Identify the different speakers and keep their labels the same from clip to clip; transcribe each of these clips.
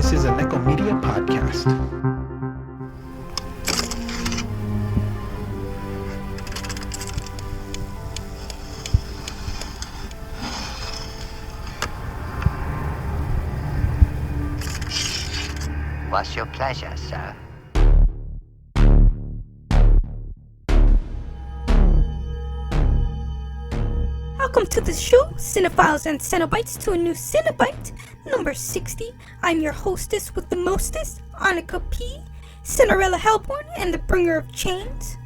Speaker 1: This is a Nekko Media podcast.
Speaker 2: What's your pleasure, sir?
Speaker 3: Welcome to the show, Cinephiles and Cenobites, to a new Cinebite, number 60. I'm your hostess with the mostest, Annika P., Cinderella Hellborn, and the bringer of chains.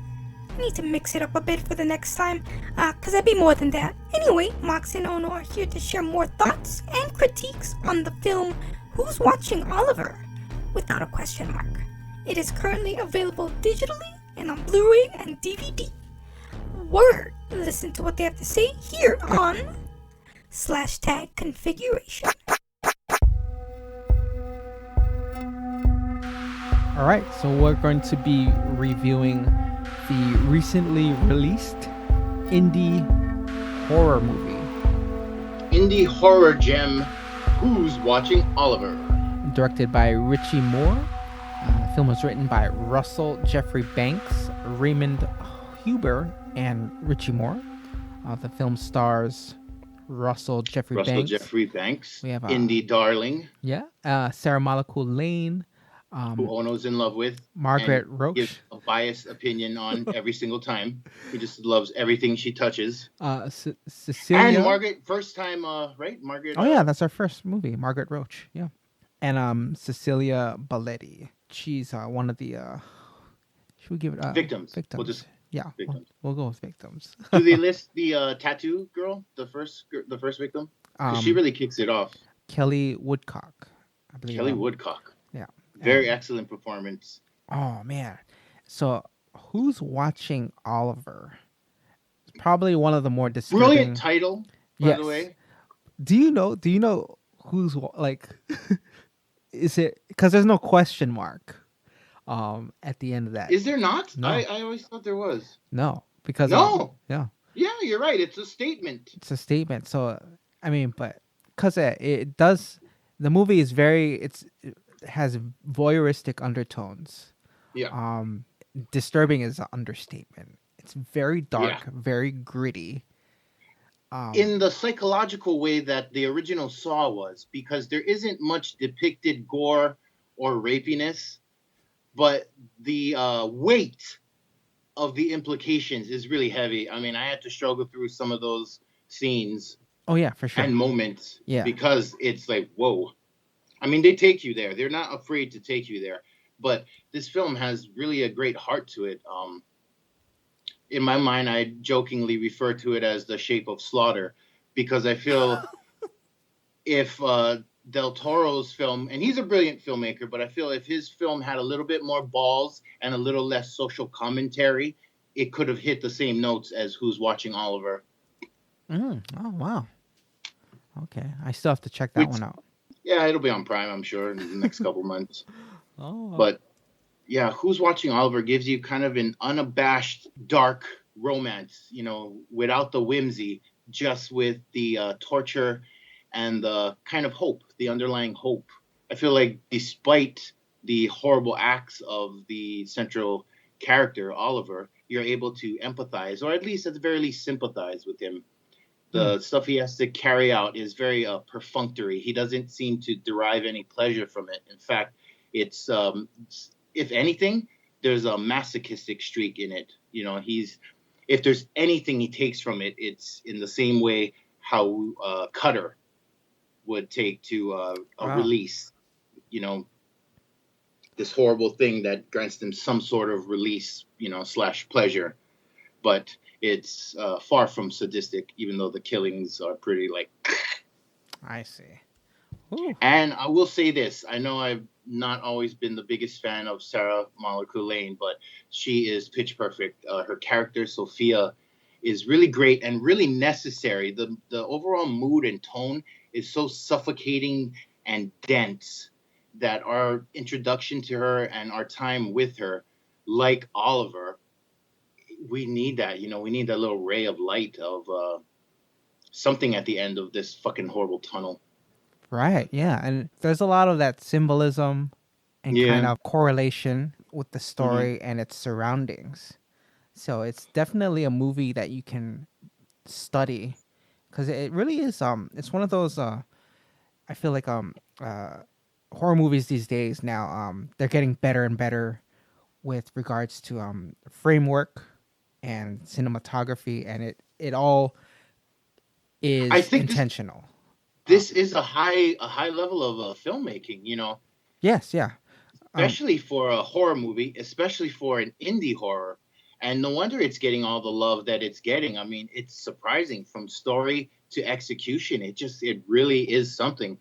Speaker 3: I need to mix it up a bit for the next time, cause I'd be more than that. Anyway, Mox and Ono are here to share more thoughts and critiques on the film Who's Watching Oliver? Without a question mark. It is currently available digitally and on Blu-ray and DVD. Word! Listen to what they have to say here on /tag configuration.
Speaker 1: Alright, so we're going to be reviewing the recently released indie horror movie.
Speaker 4: Indie horror gem, Who's Watching Oliver?
Speaker 1: Directed by Richie Moore. The film was written by Geoffrey Banks, Raimund Huber, and Richie Moore. The film stars Geoffrey Banks. We have
Speaker 4: indie darling.
Speaker 1: Yeah. Sara Malakul Lane.
Speaker 4: Who Ono's in love with.
Speaker 1: Margaret Roche.
Speaker 4: Gives a biased opinion on every single time. He just loves everything she touches.
Speaker 1: Cecilia.
Speaker 4: And Margaret, first time, right? Margaret.
Speaker 1: Oh yeah, that's our first movie, Margaret Roche. Yeah. And Cecilia Belletti. She's one of the should we give it
Speaker 4: victims?
Speaker 1: Victims.
Speaker 4: We'll just victims.
Speaker 1: We'll go with victims.
Speaker 4: Do they list the tattoo girl, the first victim? 'Cause she really kicks it off.
Speaker 1: Kelly Woodcock, I believe.
Speaker 4: Kelly Woodcock.
Speaker 1: Yeah.
Speaker 4: Very excellent performance.
Speaker 1: Oh man. So Who's Watching Oliver? It's probably one of the more disturbing.
Speaker 4: Brilliant title, by the way.
Speaker 1: Do you know who's like? Is it because there's no question mark at the end of that?
Speaker 4: Is there not?
Speaker 1: No.
Speaker 4: I always thought there was.
Speaker 1: No, because
Speaker 4: no.
Speaker 1: Yeah,
Speaker 4: you're right. It's a statement.
Speaker 1: It's a statement. So I mean, but because it does, the movie is it has voyeuristic undertones.
Speaker 4: Yeah.
Speaker 1: Disturbing is an understatement. It's very dark, very gritty.
Speaker 4: In the psychological way that the original Saw was, because there isn't much depicted gore or rapiness, but the weight of the implications is really heavy. I mean, I had to struggle through some of those scenes.
Speaker 1: Oh yeah, for sure.
Speaker 4: And moments.
Speaker 1: Yeah.
Speaker 4: Because it's like, whoa. I mean, they take you there. They're not afraid to take you there. But this film has really a great heart to it. In my mind, I jokingly refer to it as The Shape of Slaughter, because I feel if Del Toro's film, and he's a brilliant filmmaker, but I feel if his film had a little bit more balls and a little less social commentary, it could have hit the same notes as Who's Watching Oliver.
Speaker 1: Oh, wow. Okay. I still have to check that one out.
Speaker 4: Yeah, it'll be on Prime, I'm sure, in the next couple months.
Speaker 1: Oh.
Speaker 4: But yeah, Who's Watching Oliver gives you kind of an unabashed, dark romance, without the whimsy, just with the torture and the kind of hope, the underlying hope. I feel like despite the horrible acts of the central character, Oliver, you're able to empathize, or at least at the very least sympathize with him. The stuff he has to carry out is very perfunctory. He doesn't seem to derive any pleasure from it. In fact, it's if anything, there's a masochistic streak in it. If there's anything he takes from it, it's in the same way how Cutter would take to a release. This horrible thing that grants them some sort of release, / pleasure. But it's far from sadistic, even though the killings are pretty like.
Speaker 1: I see. Ooh.
Speaker 4: And I will say this. I know I've not always been the biggest fan of Sara Malakul Lane, but she is pitch perfect. Her character, Sophia, is really great and really necessary. The overall mood and tone is so suffocating and dense that our introduction to her and our time with her, like Oliver, we need that. We need that little ray of light of something at the end of this fucking horrible tunnel.
Speaker 1: Right, yeah. And there's a lot of that symbolism and kind
Speaker 4: Yeah.
Speaker 1: of correlation with the
Speaker 4: Hmm.
Speaker 1: story and its surroundings. So it's definitely a movie that you can study because it really is it's one of those I feel like horror movies these days now they're getting better and better with regards to framework and cinematography, and it all
Speaker 4: I
Speaker 1: is
Speaker 4: think
Speaker 1: intentional.
Speaker 4: this is a high level of filmmaking.
Speaker 1: Yes, yeah. um
Speaker 4: Especially for a horror movie, especially for an indie horror. And no wonder it's getting all the love that it's getting. I mean, it's surprising from story to execution. It really is something.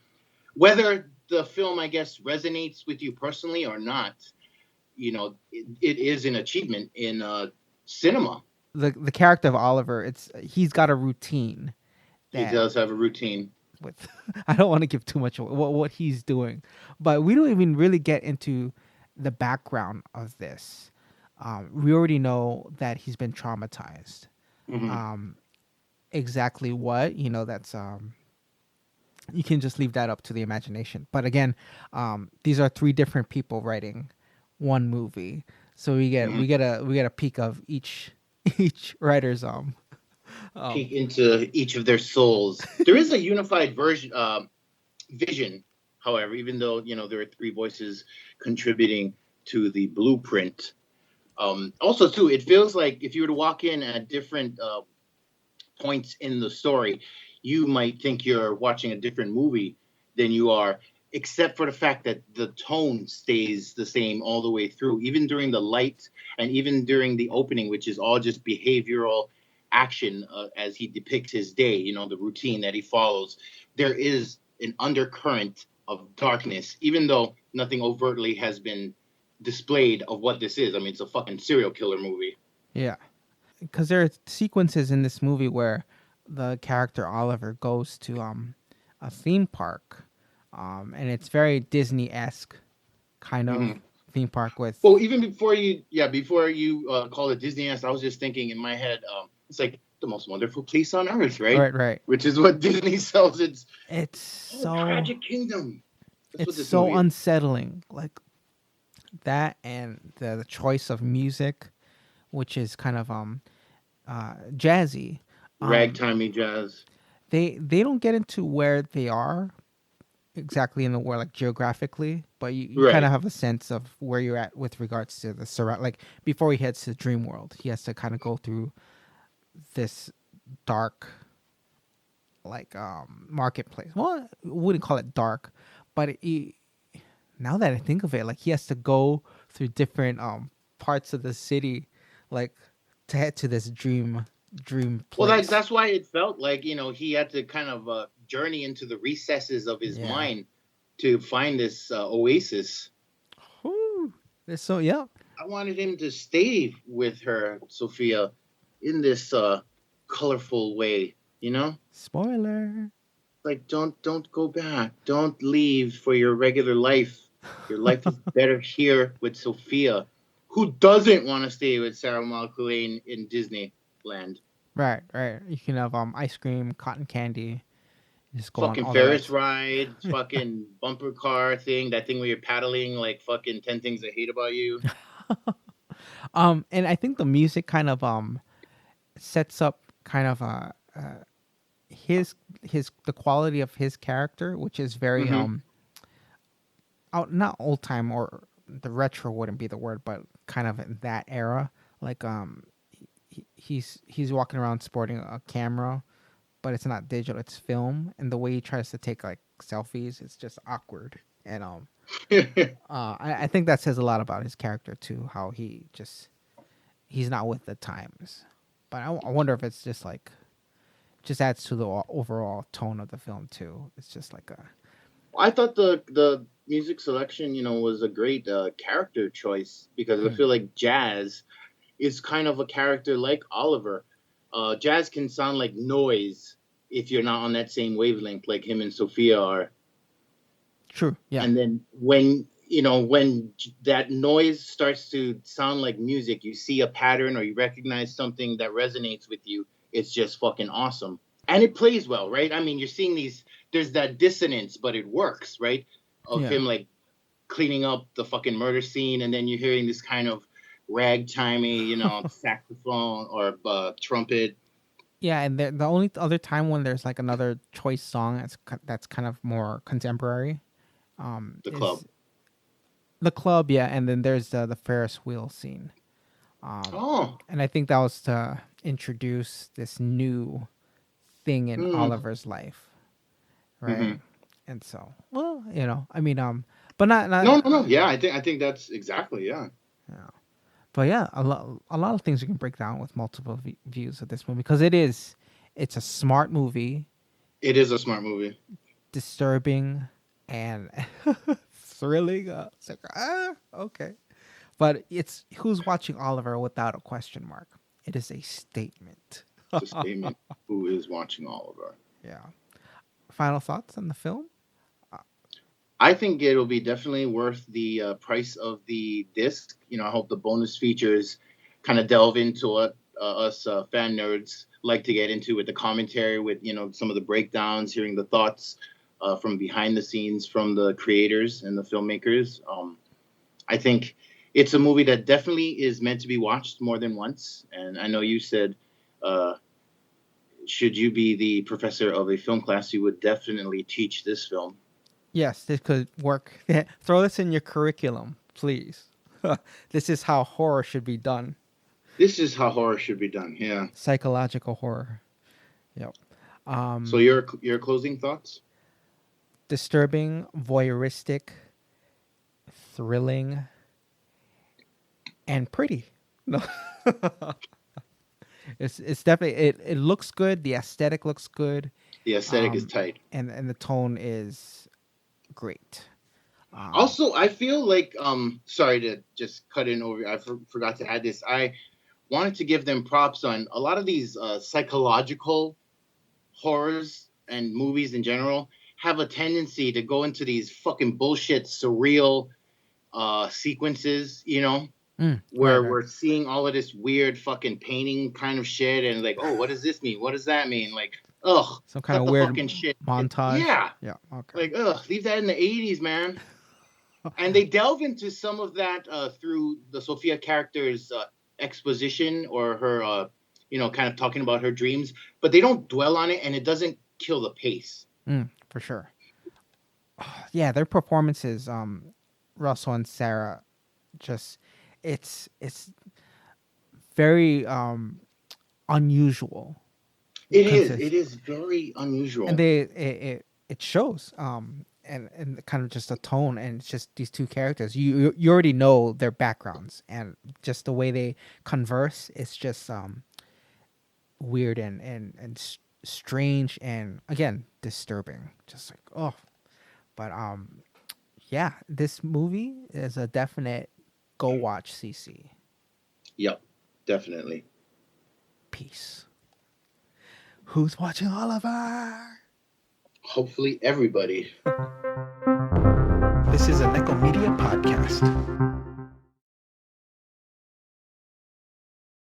Speaker 4: Whether the film, I guess, resonates with you personally or not, it is an achievement in cinema.
Speaker 1: the character of Oliver, he's got a routine
Speaker 4: He
Speaker 1: that
Speaker 4: does have a routine.
Speaker 1: with I don't want to give too much away what he's doing, but we don't even really get into the background of this. We already know that he's been traumatized.
Speaker 4: Hmm.
Speaker 1: Um, exactly what, that's you can just leave that up to the imagination. But again, these are three different people writing one movie, so
Speaker 4: Hmm.
Speaker 1: we get a peek of each each writer's um
Speaker 4: Peek into each of their souls. There is a unified vision, however, even though there are three voices contributing to the blueprint. Also, too, it feels like if you were to walk in at different points in the story, you might think you're watching a different movie than you are, except for the fact that the tone stays the same all the way through, even during the light and even during the opening, which is all just behavioral action as he depicts his day, the routine that he follows. There is an undercurrent of darkness, even though nothing overtly has been displayed of what this is. I mean, it's a fucking serial killer movie.
Speaker 1: yeah, because there are sequences in this movie where the character Oliver goes to a theme park, and it's very Disney esque kind of
Speaker 4: Mhm.
Speaker 1: theme park with
Speaker 4: Well, even before you call it Disney, I was just thinking in my head, it's like the most wonderful place on earth, right?
Speaker 1: right.
Speaker 4: Which is what Disney sells its
Speaker 1: It's
Speaker 4: whole
Speaker 1: so
Speaker 4: tragic kingdom. That's what
Speaker 1: it's
Speaker 4: this
Speaker 1: so
Speaker 4: movie is.
Speaker 1: unsettling, like that, and the choice of music, which is kind of jazzy. Um,
Speaker 4: Ragtimey jazz.
Speaker 1: they don't get into where they are exactly in the world, like geographically, but you kind of
Speaker 4: Right.
Speaker 1: have a sense of where you're at with regards to the surround. Like before he heads to dream world, he has to kind of go through this dark, like marketplace. Well, I wouldn't call it dark, but now that I think of it, like he has to go through different parts of the city, like to head to this dream
Speaker 4: Well, that,
Speaker 1: place.
Speaker 4: that's why it felt like he had to kind of journey into the recesses of his
Speaker 1: Yeah.
Speaker 4: mind to find this oasis.
Speaker 1: Whew. So yeah.
Speaker 4: I wanted him to stay with her, Sophia, in this colorful way. You know.
Speaker 1: Spoiler.
Speaker 4: Like, don't go back, don't leave for your regular life. Your life is better here with Sophia. Who doesn't want to stay with Sara Malakul Lane in Disneyland?
Speaker 1: Right, right. You can have ice cream, cotton candy, just go on
Speaker 4: Fucking
Speaker 1: all the
Speaker 4: Ferris
Speaker 1: rides.
Speaker 4: ride, fucking bumper car thing, that thing where you're paddling like fucking 10 things I hate about you.
Speaker 1: And I think the music kind of sets up kind of his the quality of his character, which is very
Speaker 4: Mm-hmm.
Speaker 1: out, not old time, or the retro wouldn't be the word, but kind of in that era. Like he's walking around sporting a camera, but it's not digital, it's film, and the way he tries to take like selfies, it's just awkward. And I think that says a lot about his character too, how he's not with the times. But I wonder if it's just like just adds to the overall tone of the film too. It's just like a
Speaker 4: I thought the music selection, was a great character choice because I feel like Jazz is kind of a character like Oliver. Jazz can sound like noise if you're not on that same wavelength like him and Sophia are.
Speaker 1: true, yeah,
Speaker 4: And then when that noise starts to sound like music, you see a pattern or you recognize something that resonates with you. It's just fucking awesome, and it plays well, right? I mean, you're seeing these there's that dissonance, but it works, right? Of
Speaker 1: Yeah.
Speaker 4: him like cleaning up the fucking murder scene, and then you're hearing this kind of ragtimey, saxophone or trumpet.
Speaker 1: Yeah, and the only other time when there's like another choice song that's kind of more contemporary,
Speaker 4: The
Speaker 1: is
Speaker 4: club.
Speaker 1: the club. Yeah, and then there's the Ferris wheel scene.
Speaker 4: Oh,
Speaker 1: And I think that was to introduce this new thing in
Speaker 4: mm,
Speaker 1: Oliver's life, right?
Speaker 4: hmm
Speaker 1: And so, well, I mean, but not,
Speaker 4: no. Yeah, I think that's exactly, yeah.
Speaker 1: yeah. But yeah, a lot of things you can break down with multiple views of this movie because it's a smart movie,
Speaker 4: It is a smart movie.
Speaker 1: disturbing, and thrilling. It's like, okay. But it's who's watching Oliver without a question mark. It is a statement.
Speaker 4: It's a statement. Who is watching Oliver?
Speaker 1: Yeah. Final thoughts on the film?
Speaker 4: I think it'll be definitely worth the price of the disc. I hope the bonus features kind of delve into what us fan nerds like to get into with the commentary, with some of the breakdowns, hearing the thoughts from behind the scenes from the creators and the filmmakers. I think it's a movie that definitely is meant to be watched more than once. And I know you said, should you be the professor of a film class, you would definitely teach this film.
Speaker 1: Yes, this could work. Throw this in your curriculum, please. This is how horror should be done.
Speaker 4: This is how horror should be done. Yeah.
Speaker 1: Psychological horror. Yep.
Speaker 4: So your closing thoughts?
Speaker 1: Disturbing, voyeuristic, thrilling, and pretty. No. It's definitely it looks good. The aesthetic looks good.
Speaker 4: The aesthetic is tight.
Speaker 1: And the tone is great.
Speaker 4: Also, I feel like sorry to just cut in over. I forgot to add this. I wanted to give them props on a lot of these psychological horrors and movies in general have a tendency to go into these fucking bullshit surreal sequences, where
Speaker 1: right.
Speaker 4: we're seeing all of this weird fucking painting kind of shit, and like, oh, what does this mean? What does that mean? Like, ugh,
Speaker 1: Some kind
Speaker 4: cut
Speaker 1: of
Speaker 4: the
Speaker 1: weird
Speaker 4: fucking shit.
Speaker 1: montage.
Speaker 4: Yeah.
Speaker 1: Okay.
Speaker 4: Like, ugh, leave that in the 80s, man. And they delve into some of that through the Sophia character's exposition, or her, kind of talking about her dreams, but they don't dwell on it, and it doesn't kill the pace.
Speaker 1: For sure. Yeah, their performances, Russell and Sarah, just it's very unusual.
Speaker 4: It is very unusual,
Speaker 1: and it shows. And kind of just a tone, and it's just these two characters. You already know their backgrounds, and just the way they converse, it's just weird and strange, and again disturbing. Just like, oh, but yeah, this movie is a definite go watch. CC.
Speaker 4: Yep, definitely.
Speaker 1: Peace. Who's watching Oliver?
Speaker 4: Hopefully everybody.
Speaker 1: This is a Nekko Media podcast.